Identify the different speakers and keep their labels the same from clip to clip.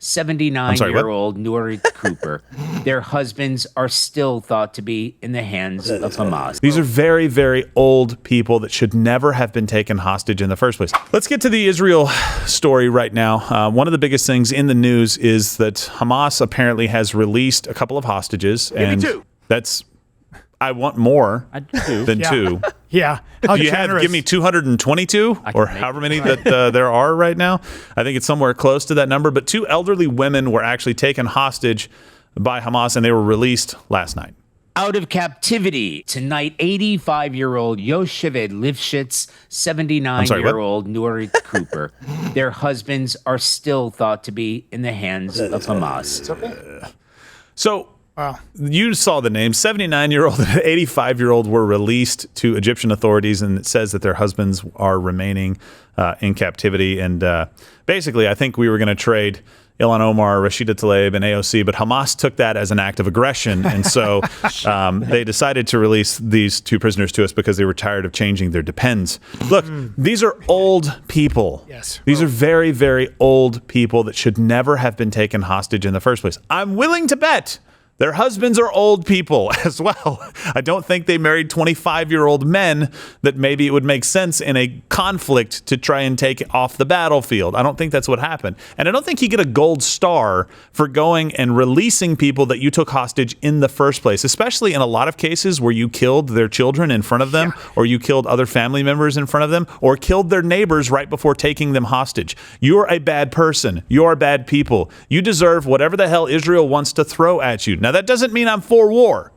Speaker 1: 79-year-old Nuri Cooper. Their husbands are still thought to be in the hands of Hamas.
Speaker 2: These are very, very old people that should never have been taken hostage in the first place. Let's get to the Israel story right now. One of the biggest things in the news is that Hamas apparently has released a couple of hostages. And
Speaker 3: Give me two.
Speaker 2: That's... I want more than two.
Speaker 3: Yeah.
Speaker 2: Do you give me 222 or however many that there are right now? I think it's somewhere close to that number. But two elderly women were actually taken hostage by Hamas, and they were released last night.
Speaker 1: Out of captivity tonight, 85-year-old Yocheved Lifshitz, 79-year-old Nuri Cooper. Their husbands are still thought to be in the hands of Hamas.
Speaker 2: So... Wow. You saw the names. 79-year-old and 85-year-old were released to Egyptian authorities, and it says that their husbands are remaining in captivity. And basically, I think we were going to trade Ilhan Omar, Rashida Tlaib, and AOC, but Hamas took that as an act of aggression, and so they decided to release these two prisoners to us because they were tired of changing their depends. Look, these are old people.
Speaker 3: Yes.
Speaker 2: These are very, very old people that should never have been taken hostage in the first place. I'm willing to bet their husbands are old people as well. I don't think they married 25-year-old men that maybe it would make sense in a conflict to try and take off the battlefield. I don't think that's what happened. And I don't think you get a gold star for going and releasing people that you took hostage in the first place, especially in a lot of cases where you killed their children in front of them, or you killed other family members in front of them, or killed their neighbors right before taking them hostage. You're a bad person. You're bad people. You deserve whatever the hell Israel wants to throw at you. Now, that doesn't mean I'm for war.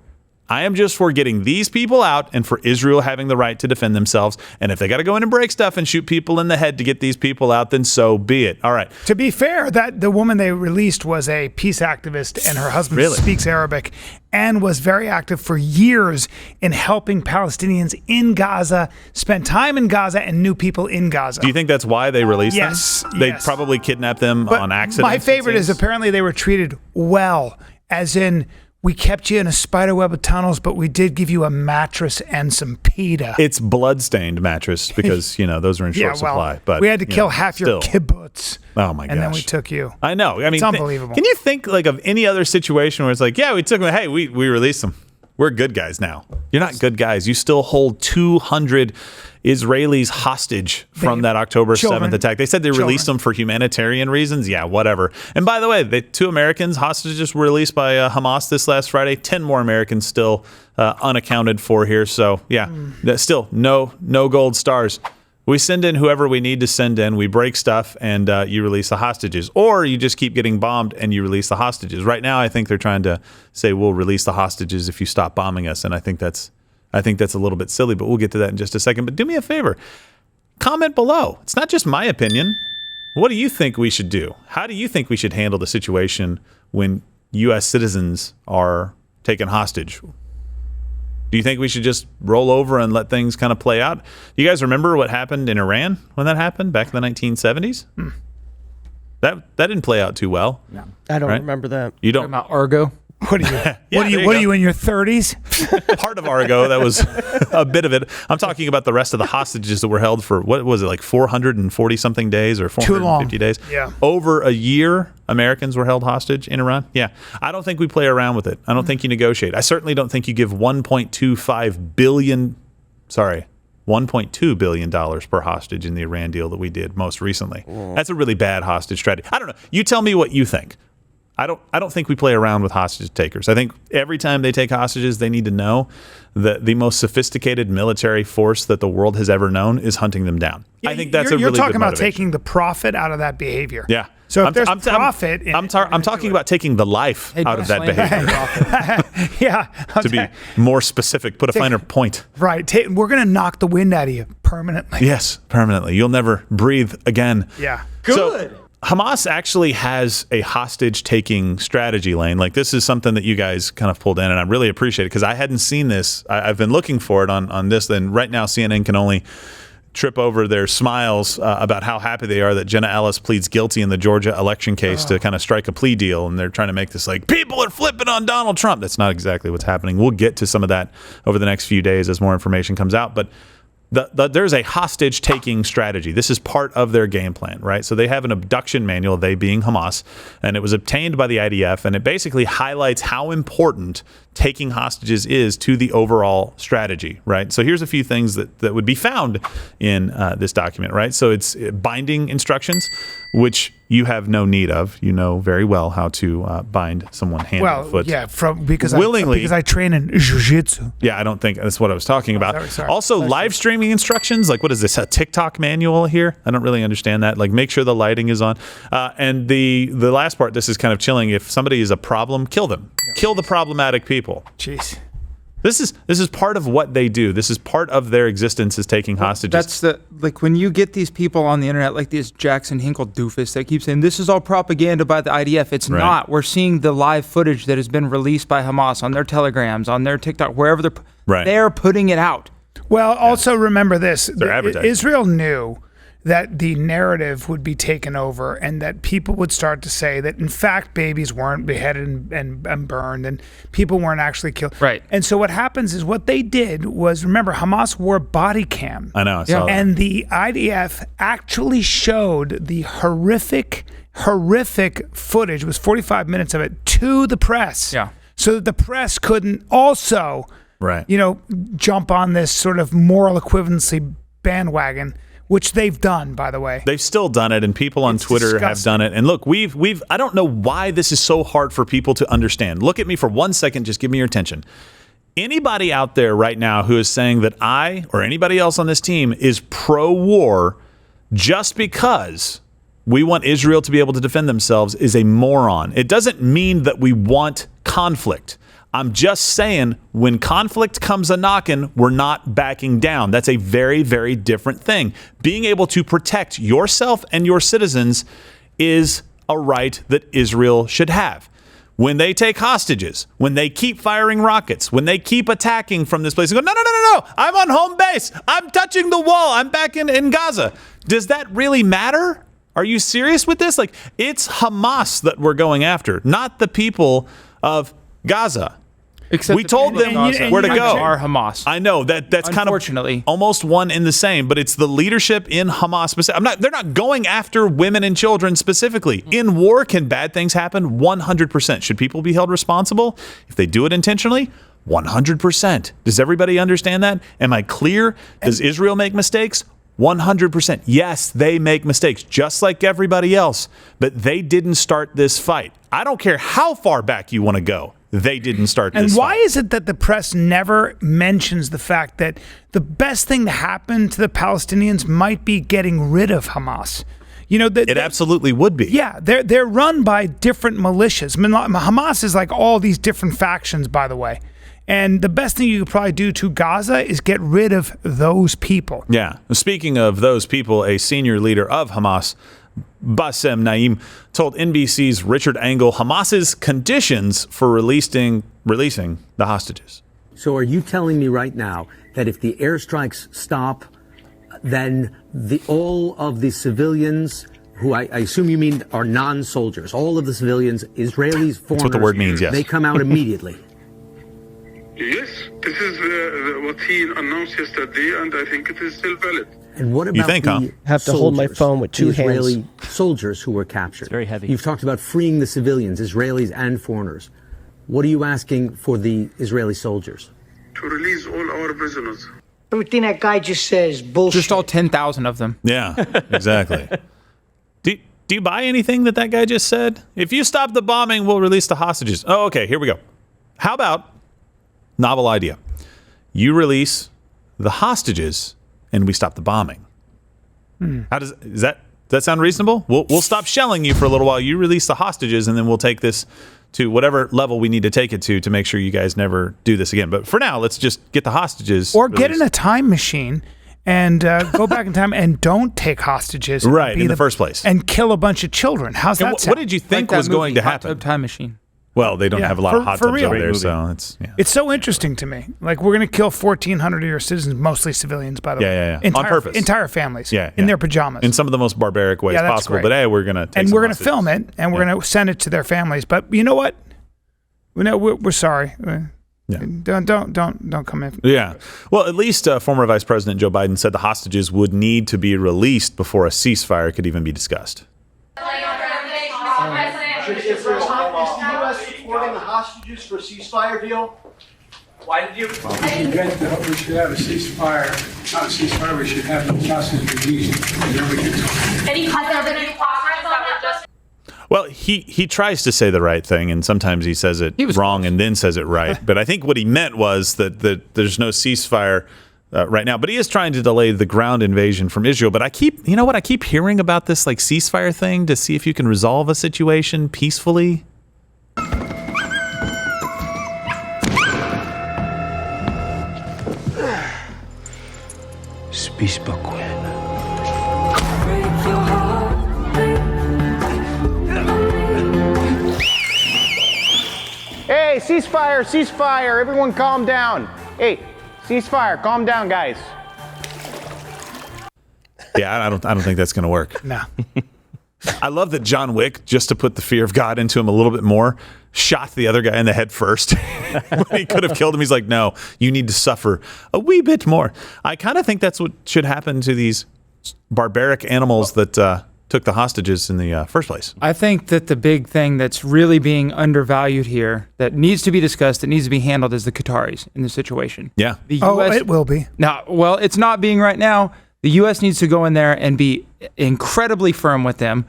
Speaker 2: I am just for getting these people out and for Israel having the right to defend themselves. And if they got to go in and break stuff and shoot people in the head to get these people out, then so be it. All right.
Speaker 3: To be fair, that the woman they released was a peace activist, and her husband speaks Arabic and was very active for years in helping Palestinians in Gaza, spent time in Gaza, and knew people in Gaza.
Speaker 2: Do you think that's why they released them?
Speaker 3: Yes.
Speaker 2: They probably kidnapped them on accident.
Speaker 3: My favorite is apparently they were treated well, as in, we kept you in a spider web of tunnels, but we did give you a mattress and some pita.
Speaker 2: It's blood-stained mattress because, those are in short supply. But
Speaker 3: we had to kill half your kibbutz.
Speaker 2: Oh, my gosh.
Speaker 3: And then we took you.
Speaker 2: I know. I mean,
Speaker 3: it's unbelievable.
Speaker 2: Can you think of any other situation where it's like, yeah, we took them. Hey, we released them. We're good guys now. You're not good guys. You still hold 200 Israelis hostage from that October 7th attack. They said they released them for humanitarian reasons. Yeah, whatever. And by the way, 2 Americans hostages were released by Hamas this last Friday. 10 more Americans still unaccounted for here. So, yeah, still no gold stars. We send in whoever we need to send in. We break stuff, and you release the hostages. Or you just keep getting bombed, and you release the hostages. Right now, I think they're trying to say, we'll release the hostages if you stop bombing us. And I think that's a little bit silly, but we'll get to that in just a second. But do me a favor. Comment below. It's not just my opinion. What do you think we should do? How do you think we should handle the situation when U.S. citizens are taken hostage? Do you think we should just roll over and let things kind of play out? Do you guys remember what happened in Iran when that happened back in the 1970s? That didn't play out too well.
Speaker 4: No, I don't remember that.
Speaker 2: You don't?
Speaker 5: About Argo?
Speaker 3: What are you? What are you in your 30s?
Speaker 2: Part of Argo, that was a bit of it. I'm talking about the rest of the hostages that were held for, what was it, like 440 something days or 450 days?
Speaker 3: Yeah.
Speaker 2: Over a year, Americans were held hostage in Iran. Yeah. I don't think we play around with it. I don't think you negotiate. I certainly don't think you give $1.2 billion per hostage in the Iran deal that we did most recently. That's a really bad hostage strategy. I don't know. You tell me what you think. I don't think we play around with hostage takers. I think every time they take hostages, they need to know that the most sophisticated military force that the world has ever known is hunting them down. I think that's a really good motivation.
Speaker 3: You're talking about taking the profit out of that behavior.
Speaker 2: Yeah.
Speaker 3: So if there's profit,
Speaker 2: I'm talking about taking the life out of that behavior.
Speaker 3: Yeah.
Speaker 2: To be more specific, put a finer point.
Speaker 3: Right. We're going to knock the wind out of you permanently.
Speaker 2: Yes, permanently. You'll never breathe again.
Speaker 3: Yeah.
Speaker 4: Good.
Speaker 2: So, Hamas actually has a hostage-taking strategy lane. Like, this is something that you guys kind of pulled in, and I really appreciate it because I hadn't seen this. I've been looking for it on this. And right now, CNN can only trip over their smiles about how happy they are that Jenna Ellis pleads guilty in the Georgia election case to kind of strike a plea deal. And they're trying to make this like, people are flipping on Donald Trump. That's not exactly what's happening. We'll get to some of that over the next few days as more information comes out. But there's a hostage taking strategy. This is part of their game plan, right? So they have an abduction manual, they being Hamas, and it was obtained by the IDF, and it basically highlights how important taking hostages is to the overall strategy, right? So here's a few things that would be found in this document, right? So it's binding instructions, which you have no need of. You know very well how to bind someone hand and foot.
Speaker 3: Yeah, because
Speaker 2: willingly.
Speaker 3: I train in jiu-jitsu.
Speaker 2: Yeah, I don't think that's what I was talking about.
Speaker 3: Sorry.
Speaker 2: Also, live streaming instructions. Like, what is this? A TikTok manual here? I don't really understand that. Like, make sure the lighting is on. And the last part, this is kind of chilling. If somebody is a problem, kill them. Kill the problematic people.
Speaker 3: Jeez.
Speaker 2: This is part of what they do. This is part of their existence, is taking hostages.
Speaker 4: That's like when you get these people on the internet, like this Jackson Hinkle doofus that keeps saying this is all propaganda by the IDF. It's not. We're seeing the live footage that has been released by Hamas on their telegrams, on their TikTok, wherever they're putting it out.
Speaker 3: Well, also remember this:
Speaker 2: advertising.
Speaker 3: Israel knew that the narrative would be taken over and that people would start to say that, in fact, babies weren't beheaded and burned and people weren't actually killed.
Speaker 4: Right.
Speaker 3: And so what happens is what they did was, remember, Hamas wore body cam.
Speaker 2: I know. I saw that.
Speaker 3: And the IDF actually showed the horrific footage, it was 45 minutes of it, to the press.
Speaker 4: Yeah.
Speaker 3: So that the press couldn't also, jump on this sort of moral equivalency bandwagon, which they've done, by the way.
Speaker 2: They've still done it, and people on Twitter have done it. And look, I don't know why this is so hard for people to understand. Look at me for 1 second, just give me your attention. Anybody out there right now who is saying that I or anybody else on this team is pro-war just because we want Israel to be able to defend themselves is a moron. It doesn't mean that we want conflict. I'm just saying, when conflict comes a-knocking, we're not backing down. That's a very, very different thing. Being able to protect yourself and your citizens is a right that Israel should have. When they take hostages, when they keep firing rockets, when they keep attacking from this place and go, no, I'm on home base. I'm touching the wall. I'm back in Gaza. Does that really matter? Are you serious with this? Like, it's Hamas that we're going after, not the people of Gaza.
Speaker 4: Except
Speaker 2: we told them where to go.
Speaker 4: Are Hamas.
Speaker 2: I know that's kind of almost one in the same, but it's the leadership in Hamas. They're not going after women and children specifically. In war, can bad things happen? 100%. Should people be held responsible if they do it intentionally? 100%. Does everybody understand that? Am I clear? Does Israel make mistakes? 100%. Yes, they make mistakes, just like everybody else, but they didn't start this fight. I don't care how far back you want to go. They didn't start this.
Speaker 3: And why
Speaker 2: fight.
Speaker 3: is it that the press never mentions the fact that the best thing to happen to the Palestinians might be getting rid of Hamas? It
Speaker 2: absolutely would be.
Speaker 3: Yeah, they're run by different militias. Hamas is like all these different factions, by the way. And the best thing you could probably do to Gaza is get rid of those people.
Speaker 2: Yeah. Speaking of those people, a senior leader of Hamas, Bassem Naim, told NBC's Richard Engel Hamas's conditions for releasing the hostages.
Speaker 5: So are you telling me right now that if the airstrikes stop, then all of the civilians, who I assume you mean are non-soldiers, all of the civilians, Israelis, foreigners,
Speaker 2: that's what the word means, yes.
Speaker 5: They come out immediately?
Speaker 6: Yes, this is what he announced yesterday, and I think it is still valid.
Speaker 5: And what about the
Speaker 7: have to hold my phone with two
Speaker 5: Israeli
Speaker 7: hands.
Speaker 5: soldiers who were captured?
Speaker 1: It's very heavy.
Speaker 5: You've talked about freeing the civilians, Israelis and foreigners. What are you asking for the Israeli soldiers?
Speaker 6: To release all our prisoners.
Speaker 8: Everything that guy just says, bullshit.
Speaker 4: Just all 10,000 of them.
Speaker 2: Yeah, exactly. Do you buy anything that guy just said? If you stop the bombing, we'll release the hostages. Oh, okay, here we go. How about novel idea? You release the hostages and we stop the bombing. How does that sound reasonable? We'll stop shelling you for a little while. You release the hostages, and then we'll take this to whatever level we need to take it to make sure you guys never do this again. But for now, let's just get the hostages.
Speaker 3: Or get in a time machine and go back in time and don't take hostages.
Speaker 2: Right, in the first place.
Speaker 3: And kill a bunch of children. How's that sound?
Speaker 2: What did you think was going to happen?
Speaker 4: Hot Tub Time Machine.
Speaker 2: Well, they don't have a lot of hot tubs
Speaker 3: real.
Speaker 2: over there, so it's... Yeah.
Speaker 3: It's so interesting to me. Like, we're going to kill 1,400 of your citizens, mostly civilians, by the way.
Speaker 2: Yeah. On purpose.
Speaker 3: Entire families.
Speaker 2: Yeah.
Speaker 3: In their pajamas.
Speaker 2: In some of the most barbaric ways possible.
Speaker 3: Great.
Speaker 2: But hey, we're going to take
Speaker 3: and
Speaker 2: some
Speaker 3: we're going to
Speaker 2: hostages.
Speaker 3: film it, and we're going to send it to their families. But you know what? We're sorry. Don't come in.
Speaker 2: Yeah. Well, at least former Vice President Joe Biden said the hostages would need to be released before a ceasefire could even be discussed.
Speaker 7: Is the U.S. supporting the hostages for a ceasefire deal?
Speaker 9: Why did you? We should have a ceasefire. Not a ceasefire. We should have the hostages released.
Speaker 7: Any progress on that?
Speaker 2: Well, he tries to say the right thing, and sometimes he says it wrong and then says it right. But I think what he meant was that there's no ceasefire right now. But he is trying to delay the ground invasion from Israel. But I keep hearing about this like ceasefire thing to see if you can resolve a situation peacefully.
Speaker 10: Hey, ceasefire, everyone calm down. Hey, ceasefire, calm down, guys.
Speaker 2: Yeah, I don't think that's going to work.
Speaker 3: No.
Speaker 2: I love that John Wick, just to put the fear of God into him a little bit more, shot the other guy in the head first. When he could have killed him, he's like, no, you need to suffer a wee bit more. I kind of think that's what should happen to these barbaric animals that took the hostages in the first place.
Speaker 4: I think that the big thing that's really being undervalued here that needs to be discussed, that needs to be handled, is the Qataris in this situation.
Speaker 2: Yeah.
Speaker 4: The US,
Speaker 3: it will be.
Speaker 4: Now, well, it's not being right now. The U.S. needs to go in there and be incredibly firm with them.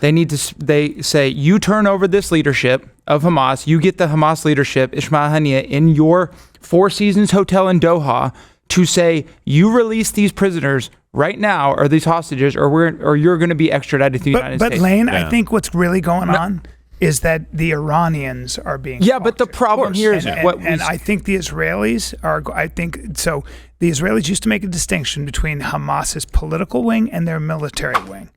Speaker 4: They say, you turn over this leadership of Hamas, you get the Hamas leadership, Ismail Haniyeh, in your Four Seasons hotel in Doha to say, you release these prisoners right now, or these hostages, or you're going to be extradited to the United States.
Speaker 3: But Lane, I think what's really going on is that the Iranians are being
Speaker 4: but the problem here is
Speaker 3: and I think the Israelis are. I think so. The Israelis used to make a distinction between Hamas's political wing and their military wing,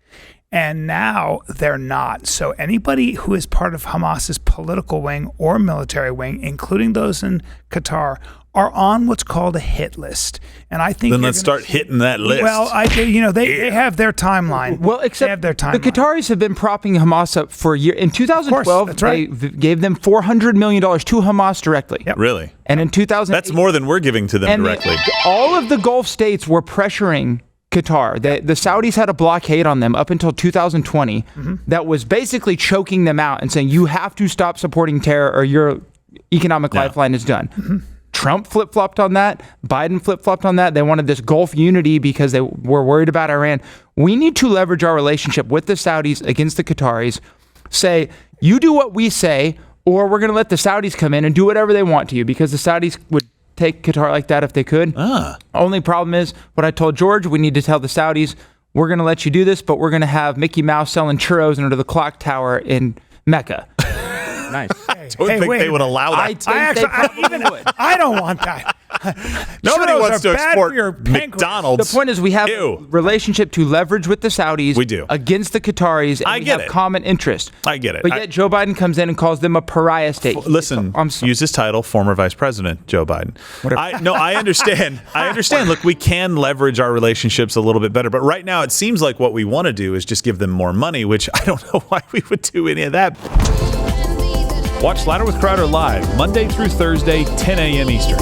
Speaker 3: and now they're not. So anybody who is part of Hamas's political wing or military wing, including those in Qatar, are on what's called a hit list. And I think
Speaker 2: then let's start hitting that list.
Speaker 3: Well, they have their timeline.
Speaker 4: Well, except
Speaker 3: they have their timeline.
Speaker 4: The Qataris have been propping Hamas up for a year. In 2012,
Speaker 3: that's right.
Speaker 4: they gave them $400 million to Hamas directly.
Speaker 3: Yep.
Speaker 2: Really?
Speaker 4: And in 2000,
Speaker 2: that's more than we're giving to them directly.
Speaker 4: All of the Gulf states were pressuring Qatar. The Saudis had a blockade on them up until 2020 that was basically choking them out and saying, you have to stop supporting terror or your economic lifeline is done. Trump flip-flopped on that. Biden flip-flopped on that. They wanted this Gulf unity because they were worried about Iran. We need to leverage our relationship with the Saudis against the Qataris. Say, you do what we say, or we're going to let the Saudis come in and do whatever they want to you, because the Saudis would take Qatar like that if they could. Only problem is what I told George, we need to tell the Saudis, we're going to let you do this, but we're going to have Mickey Mouse selling churros under the clock tower in Mecca.
Speaker 1: Nice.
Speaker 2: I don't think they would allow that.
Speaker 3: I don't want that.
Speaker 2: Nobody
Speaker 3: Churros
Speaker 2: wants
Speaker 3: are
Speaker 2: to
Speaker 3: bad
Speaker 2: export
Speaker 3: for your pancreas.
Speaker 2: McDonald's.
Speaker 4: The point is we have a relationship to leverage with the Saudis.
Speaker 2: We do.
Speaker 4: Against the Qataris. And we have common interest.
Speaker 2: I get it.
Speaker 4: But yet Joe Biden comes in and calls them a pariah state.
Speaker 2: Listen, use his title, former Vice President Joe Biden. I understand. I understand. Look, we can leverage our relationships a little bit better. But right now, it seems like what we want to do is just give them more money, which I don't know why we would do any of that. Watch Louder with Crowder live, Monday through Thursday, 10 a.m. Eastern.